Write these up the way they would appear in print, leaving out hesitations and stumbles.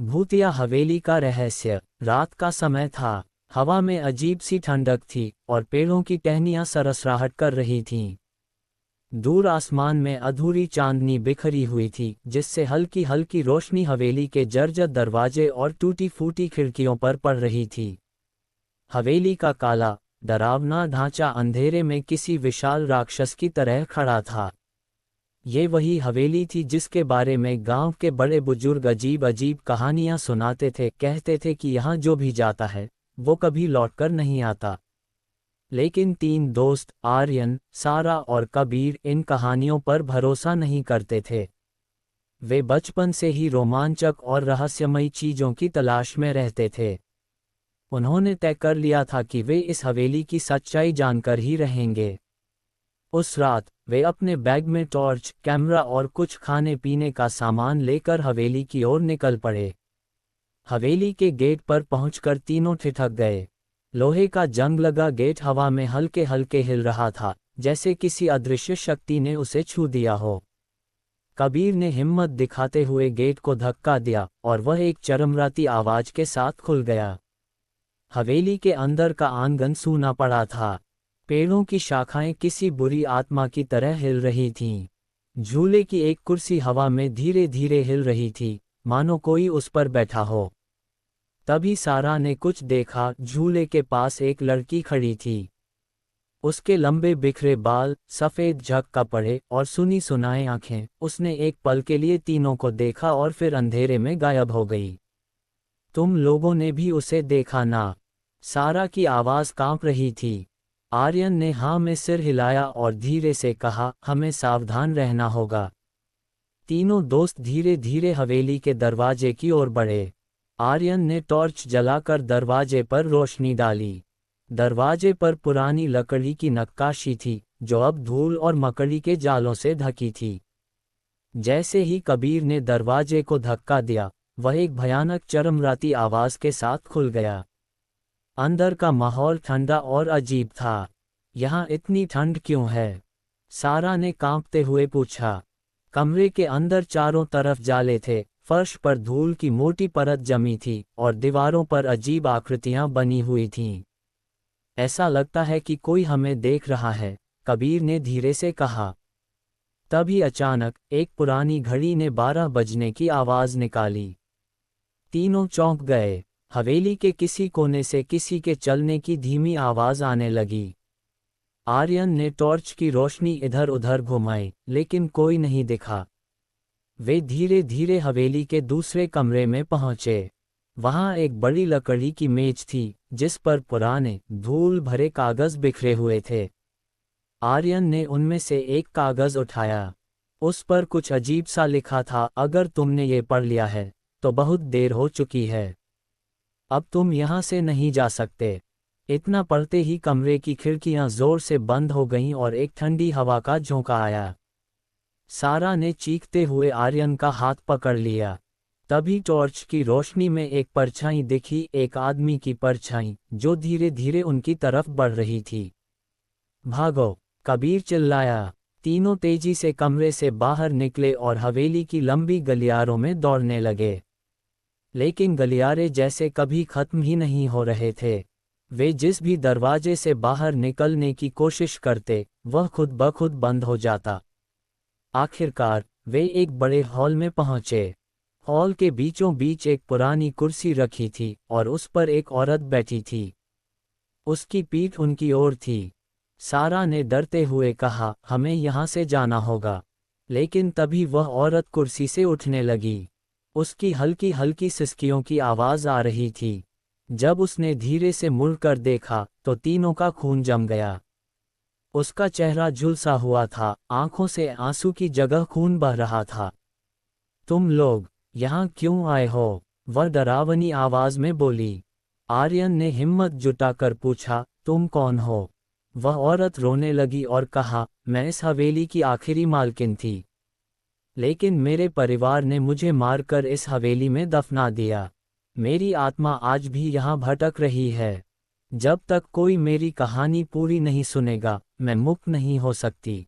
भूतिया हवेली का रहस्य। रात का समय था। हवा में अजीब सी ठंडक थी और पेड़ों की टहनियां सरसराहट कर रही थीं। दूर आसमान में अधूरी चांदनी बिखरी हुई थी, जिससे हल्की हल्की रोशनी हवेली के जर्जर दरवाजे और टूटी फूटी खिड़कियों पर पड़ रही थी। हवेली का काला, डरावना ढांचा अंधेरे में किसी विशाल राक्षस की तरह खड़ा था। ये वही हवेली थी जिसके बारे में गांव के बड़े बुजुर्ग अजीब अजीब कहानियां सुनाते थे। कहते थे कि यहाँ जो भी जाता है वो कभी लौटकर नहीं आता। लेकिन तीन दोस्त आर्यन, सारा और कबीर इन कहानियों पर भरोसा नहीं करते थे। वे बचपन से ही रोमांचक और रहस्यमयी चीजों की तलाश में रहते थे। उन्होंने तय कर लिया था कि वे इस हवेली की सच्चाई जानकर ही रहेंगे। उस रात वे अपने बैग में टॉर्च, कैमरा और कुछ खाने पीने का सामान लेकर हवेली की ओर निकल पड़े। हवेली के गेट पर पहुंचकर तीनों ठिठक गए। लोहे का जंग लगा गेट हवा में हल्के हल्के हिल रहा था, जैसे किसी अदृश्य शक्ति ने उसे छू दिया हो। कबीर ने हिम्मत दिखाते हुए गेट को धक्का दिया और वह एक चरमराती आवाज के साथ खुल गया। हवेली के अंदर का आंगन सूना पड़ा था। पेड़ों की शाखाएं किसी बुरी आत्मा की तरह हिल रही थीं। झूले की एक कुर्सी हवा में धीरे धीरे हिल रही थी, मानो कोई उस पर बैठा हो। तभी सारा ने कुछ देखा। झूले के पास एक लड़की खड़ी थी। उसके लंबे बिखरे बाल, सफेद झक कपड़े और सुनी सुनाई आंखें। उसने एक पल के लिए तीनों को देखा और फिर अंधेरे में गायब हो गई। तुम लोगों ने भी उसे देखा ना? सारा की आवाज कांप रही थी। आर्यन ने हाँ में सिर हिलाया और धीरे से कहा, हमें सावधान रहना होगा। तीनों दोस्त धीरे धीरे हवेली के दरवाजे की ओर बढ़े। आर्यन ने टॉर्च जलाकर दरवाजे पर रोशनी डाली। दरवाजे पर पुरानी लकड़ी की नक्काशी थी, जो अब धूल और मकड़ी के जालों से ढकी थी। जैसे ही कबीर ने दरवाजे को धक्का दिया, वह एक भयानक चरमराती आवाज के साथ खुल गया। अंदर का माहौल ठंडा और अजीब था। यहाँ इतनी ठंड क्यों है? सारा ने कांपते हुए पूछा। कमरे के अंदर चारों तरफ जाले थे, फर्श पर धूल की मोटी परत जमी थी और दीवारों पर अजीब आकृतियां बनी हुई थीं। ऐसा लगता है कि कोई हमें देख रहा है, कबीर ने धीरे से कहा। तभी अचानक एक पुरानी घड़ी ने 12 बजने की आवाज निकाली। तीनों चौंक गए। हवेली के किसी कोने से किसी के चलने की धीमी आवाज आने लगी। आर्यन ने टॉर्च की रोशनी इधर उधर घुमाई, लेकिन कोई नहीं दिखा। वे धीरे धीरे हवेली के दूसरे कमरे में पहुंचे। वहां एक बड़ी लकड़ी की मेज थी, जिस पर पुराने, धूल भरे कागज बिखरे हुए थे। आर्यन ने उनमें से एक कागज उठाया। उस पर कुछ अजीब सा लिखा था, अगर तुमने ये पढ़ लिया है तो बहुत देर हो चुकी है। अब तुम यहाँ से नहीं जा सकते। इतना पढ़ते ही कमरे की खिड़कियां जोर से बंद हो गईं और एक ठंडी हवा का झोंका आया। सारा ने चीखते हुए आर्यन का हाथ पकड़ लिया। तभी टॉर्च की रोशनी में एक परछाई दिखी, एक आदमी की परछाई, जो धीरे धीरे उनकी तरफ बढ़ रही थी। भागो! कबीर चिल्लाया। तीनों तेजी से कमरे से बाहर निकले और हवेली की लंबी गलियारों में दौड़ने लगे। लेकिन गलियारे जैसे कभी खत्म ही नहीं हो रहे थे। वे जिस भी दरवाजे से बाहर निकलने की कोशिश करते, वह खुद ब खुद बंद हो जाता। आखिरकार वे एक बड़े हॉल में पहुंचे। हॉल के बीचों बीच एक पुरानी कुर्सी रखी थी और उस पर एक औरत बैठी थी। उसकी पीठ उनकी ओर थी। सारा ने डरते हुए कहा, हमें यहाँ से जाना होगा। लेकिन तभी वह औरत कुर्सी से उठने लगी। उसकी हल्की हल्की सिसकियों की आवाज आ रही थी। जब उसने धीरे से मुड़कर देखा तो तीनों का खून जम गया। उसका चेहरा झुलसा हुआ था, आंखों से आंसू की जगह खून बह रहा था। तुम लोग यहाँ क्यों आए हो? वह डरावनी आवाज में बोली। आर्यन ने हिम्मत जुटाकर पूछा, तुम कौन हो? वह औरत रोने लगी और कहा, मैं इस हवेली की आखिरी मालकिन थी। लेकिन मेरे परिवार ने मुझे मारकर इस हवेली में दफना दिया। मेरी आत्मा आज भी यहाँ भटक रही है। जब तक कोई मेरी कहानी पूरी नहीं सुनेगा, मैं मुक्त नहीं हो सकती।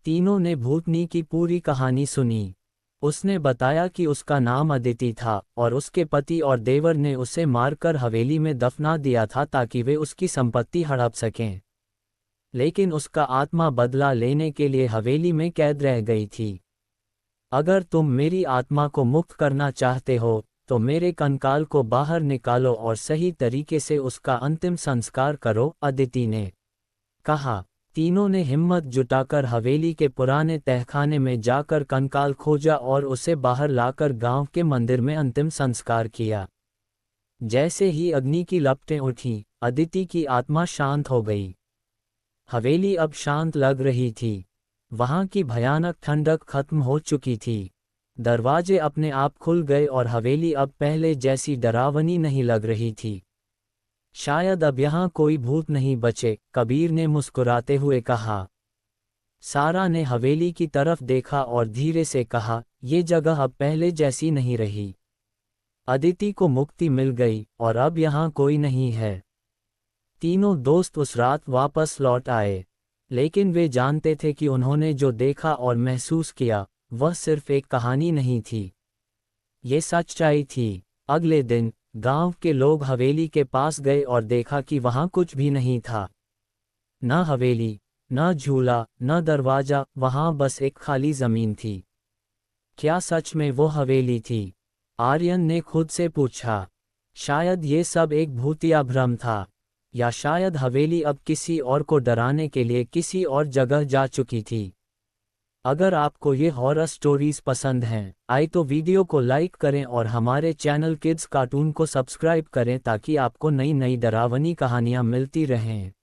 तीनों ने भूतनी की पूरी कहानी सुनी। उसने बताया कि उसका नाम अदिति था और उसके पति और देवर ने उसे मारकर हवेली में दफना दिया था ताकि वे उसकी संपत्ति हड़प सकें। लेकिन उसका आत्मा बदला लेने के लिए हवेली में कैद रह गई थी। अगर तुम मेरी आत्मा को मुक्त करना चाहते हो तो मेरे कंकाल को बाहर निकालो और सही तरीके से उसका अंतिम संस्कार करो, अदिति ने कहा। तीनों ने हिम्मत जुटाकर हवेली के पुराने तहखाने में जाकर कंकाल खोजा और उसे बाहर लाकर गांव के मंदिर में अंतिम संस्कार किया। जैसे ही अग्नि की लपटें उठीं, अदिति की आत्मा शांत हो गई। हवेली अब शांत लग रही थी। वहां की भयानक ठंडक खत्म हो चुकी थी। दरवाजे अपने आप खुल गए और हवेली अब पहले जैसी डरावनी नहीं लग रही थी। शायद अब यहाँ कोई भूत नहीं बचे, कबीर ने मुस्कुराते हुए कहा। सारा ने हवेली की तरफ देखा और धीरे से कहा, ये जगह अब पहले जैसी नहीं रही। अदिति को मुक्ति मिल गई और अब यहाँ कोई नहीं है। तीनों दोस्त उस रात वापस लौट आए, लेकिन वे जानते थे कि उन्होंने जो देखा और महसूस किया वह सिर्फ एक कहानी नहीं थी, ये सच्चाई थी। अगले दिन गांव के लोग हवेली के पास गए और देखा कि वहां कुछ भी नहीं था। न हवेली, न झूला, न दरवाजा, वहां बस एक खाली जमीन थी। क्या सच में वो हवेली थी? आर्यन ने खुद से पूछा। शायद ये सब एक भूतिया भ्रम था, या शायद हवेली अब किसी और को डराने के लिए किसी और जगह जा चुकी थी। अगर आपको ये हॉरर स्टोरीज पसंद हैं, तो वीडियो को लाइक करें और हमारे चैनल किड्स कार्टून को सब्सक्राइब करें ताकि आपको नई नई डरावनी कहानियाँ मिलती रहें।